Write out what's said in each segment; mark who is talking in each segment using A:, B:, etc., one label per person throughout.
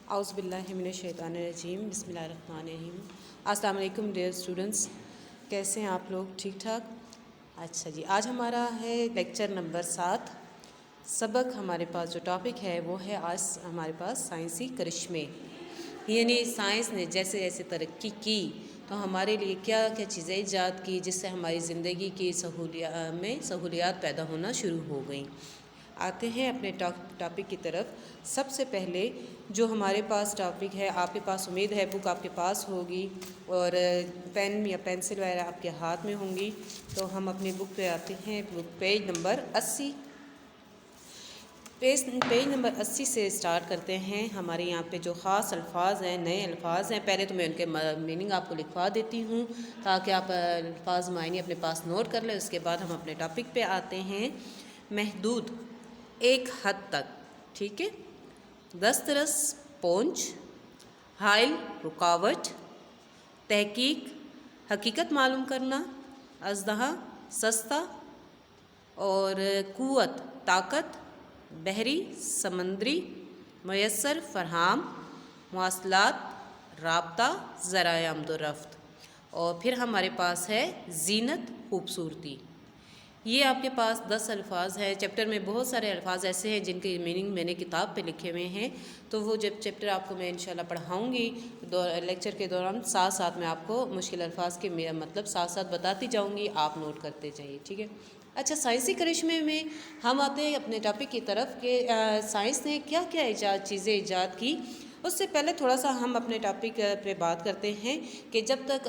A: اعوذ باللہ من الشیطان الرجیم، بسم اللہ الرحمن الرحیم۔ السلام علیکم ڈیئر اسٹوڈنٹس، کیسے ہیں آپ لوگ؟ ٹھیک ٹھاک؟ اچھا جی، آج ہمارا ہے لیکچر نمبر 7۔ سبق ہمارے پاس جو ٹاپک ہے وہ ہے آج ہمارے پاس سائنسی کرشمے، یعنی سائنس نے جیسے جیسے ترقی کی تو ہمارے لیے کیا کیا چیزیں ایجاد کی جس سے ہماری زندگی کی سہولیات پیدا ہونا شروع ہو گئیں۔ آتے ہیں اپنے ٹاپک کی طرف۔ سب سے پہلے جو ہمارے پاس ٹاپک ہے، آپ کے پاس امید ہے بک آپ کے پاس ہوگی اور پین یا پینسل وغیرہ آپ کے ہاتھ میں ہوں گی، تو ہم اپنی بک پہ آتے ہیں۔ بک پیج نمبر 80، پیج نمبر 80 سے سٹارٹ کرتے ہیں۔ ہمارے یہاں پہ جو خاص الفاظ ہیں، نئے الفاظ ہیں، پہلے تو میں ان کے میننگ آپ کو لکھوا دیتی ہوں تاکہ آپ الفاظ معنی اپنے پاس نوٹ کر لیں۔ اس کے بعد ہم اپنے ٹاپک پہ آتے ہیں۔ محدود، ایک حد تک، ٹھیک ہے۔ دسترس، پہنچ۔ حائل، رکاوٹ۔ تحقیق، حقیقت معلوم کرنا۔ اژدہا، سستا۔ اور قوت، طاقت۔ بحری، سمندری۔ میسر، فراہم۔ مواصلات، رابطہ، ذرائع آمد و رفت۔ اور پھر ہمارے پاس ہے زینت، خوبصورتی۔ یہ آپ کے پاس 10 الفاظ ہیں۔ چیپٹر میں بہت سارے الفاظ ایسے ہیں جن کے میننگ میں نے کتاب پہ لکھے ہوئے ہیں، تو وہ جب چیپٹر آپ کو میں انشاءاللہ پڑھاؤں گی لیکچر کے دوران، ساتھ ساتھ میں آپ کو مشکل الفاظ کے مطلب ساتھ ساتھ بتاتی جاؤں گی، آپ نوٹ کرتے جائیے، ٹھیک ہے۔ اچھا، سائنسی کرشمے میں ہم آتے ہیں اپنے ٹاپک کی طرف کہ سائنس نے کیا کیا چیزیں ایجاد کی۔ اس سے پہلے تھوڑا سا ہم اپنے ٹاپک پہ بات کرتے ہیں کہ جب تک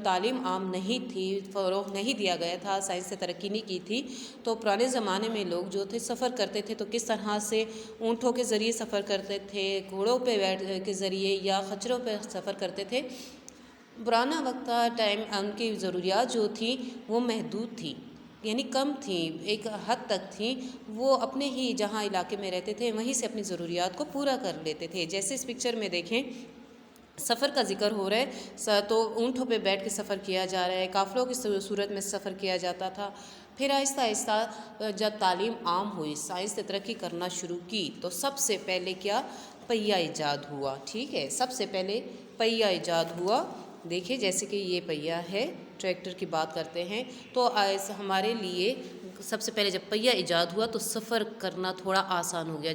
A: تعلیم عام نہیں تھی، فروغ نہیں دیا گیا تھا، سائنس نے ترقی نہیں کی تھی، تو پرانے زمانے میں لوگ جو تھے سفر کرتے تھے تو کس طرح سے اونٹوں کے ذریعے سفر کرتے تھے، گھوڑوں پہ بیٹھ کے ذریعے یا خچروں پہ سفر کرتے تھے۔ پرانا وقت تھا، ٹائم، ان کی ضروریات جو تھیں وہ محدود تھی، یعنی کم تھیں، ایک حد تک تھیں۔ وہ اپنے ہی جہاں علاقے میں رہتے تھے وہیں سے اپنی ضروریات کو پورا کر لیتے تھے۔ جیسے اس پکچر میں دیکھیں، سفر کا ذکر ہو رہا ہے تو اونٹوں پہ بیٹھ کے سفر کیا جا رہا ہے، قافلوں کی صورت میں سفر کیا جاتا تھا۔ پھر آہستہ آہستہ جب تعلیم عام ہوئی، سائنس نے ترقی کرنا شروع کی، تو سب سے پہلے کیا؟ پہیہ ایجاد ہوا، ٹھیک ہے۔ سب سے پہلے پہیہ ایجاد ہوا۔ دیکھیں جیسے کہ یہ پہیہ ہے، ٹریکٹر کی بات کرتے ہیں، تو ہمارے لیے سب سے پہلے جب پہیہ ایجاد ہوا تو سفر کرنا تھوڑا آسان ہو گیا۔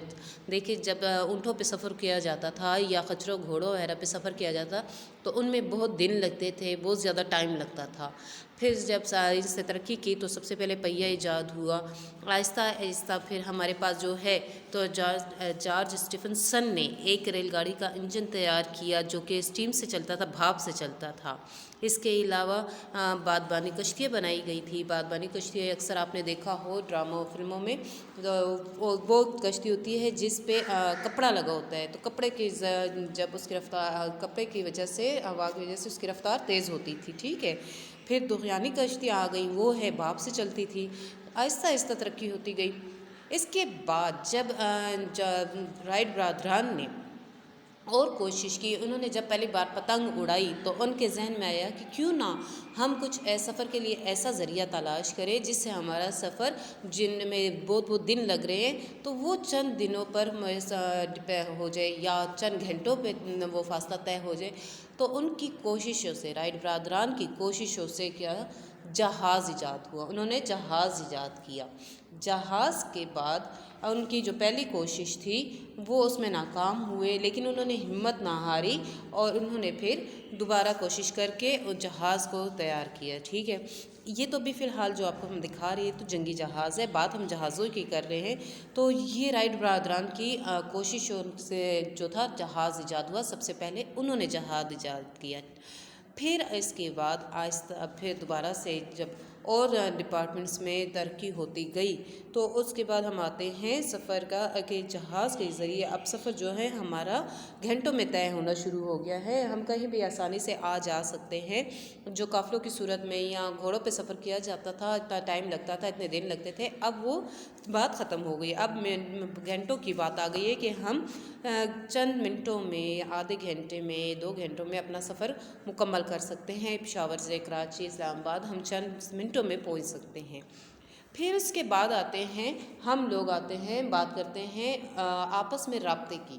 A: دیکھیں جب اونٹوں پہ سفر کیا جاتا تھا یا خچروں گھوڑوں وغیرہ پہ سفر کیا جاتا تو ان میں بہت دن لگتے تھے، بہت زیادہ ٹائم لگتا تھا۔ پھر جب سائنس نے ترقی کی تو سب سے پہلے پہیہ ایجاد ہوا۔ آہستہ آہستہ پھر ہمارے پاس جو ہے تو جارج اسٹیفنسن نے ایک ریل گاڑی کا انجن تیار کیا جو کہ اسٹیم سے چلتا تھا، بھاپ سے چلتا تھا۔ اس کے علاوہ بادبانی کشتیاں بنائی گئی تھی۔ بادبانی کشتیاں اکثر آپ نے دیکھا ہو ڈراموں فلموں میں، وہ کشتی ہوتی ہے جس پہ کپڑا لگا ہوتا ہے، تو کپڑے کی جب اس کی رفتار، کپڑے کی وجہ سے، ہوا کی وجہ سے اس کی رفتار تیز ہوتی تھی، ٹھیک ہے۔ پھر دغیانی کشتیاں آ گئیں، وہ ہے بھاپ سے چلتی تھی۔ آہستہ آہستہ ترقی ہوتی گئی۔ اس کے بعد جب رائٹ برادران نے اور کوشش کی، انہوں نے جب پہلی بار پتنگ اڑائی تو ان کے ذہن میں آیا کہ کیوں نہ ہم کچھ سفر کے لیے ایسا ذریعہ تلاش کریں جس سے ہمارا سفر، جن میں بہت بہت دن لگ رہے ہیں، تو وہ چند دنوں پر ہو جائے یا چند گھنٹوں پہ وہ فاصلہ طے ہو جائے۔ تو ان کی کوششوں سے، رائٹ برادران کی کوششوں سے کیا؟ جہاز ایجاد ہوا۔ انہوں نے جہاز ایجاد کیا۔ جہاز کے بعد ان کی جو پہلی کوشش تھی وہ اس میں ناکام ہوئے، لیکن انہوں نے ہمت نہ ہاری اور انہوں نے پھر دوبارہ کوشش کر کے اس جہاز کو تیار کیا، ٹھیک ہے۔ یہ تو بھی فی الحال جو آپ کو ہم دکھا رہی ہے تو جنگی جہاز ہے، بات ہم جہازوں کی کر رہے ہیں۔ تو یہ رائٹ برادران کی کوششوں سے جو تھا جہاز ایجاد ہوا، سب سے پہلے انہوں نے جہاز ایجاد کیا۔ پھر اس کے بعد آہستہ پھر دوبارہ سے جب اور ڈپارٹمنٹس میں ترقی ہوتی گئی تو اس کے بعد ہم آتے ہیں سفر کا کہ جہاز کے ذریعے اب سفر جو ہے ہمارا گھنٹوں میں طے ہونا شروع ہو گیا ہے۔ ہم کہیں بھی آسانی سے آ جا سکتے ہیں۔ جو قافلوں کی صورت میں یا گھوڑوں پہ سفر کیا جاتا تھا، اتنا ٹائم لگتا تھا، اتنے دن لگتے تھے، اب وہ بات ختم ہو گئی۔ اب گھنٹوں کی بات آ گئی ہے کہ ہم چند منٹوں میں، آدھے گھنٹے میں، 2 گھنٹوں میں اپنا سفر مکمل کر سکتے ہیں۔ پشاور سے کراچی، اسلام آباد ہم چند منٹوں میں پہنچ سکتے ہیں۔ پھر اس کے بعد آتے ہیں ہم لوگ، آتے ہیں بات کرتے ہیں آپس میں رابطے کی۔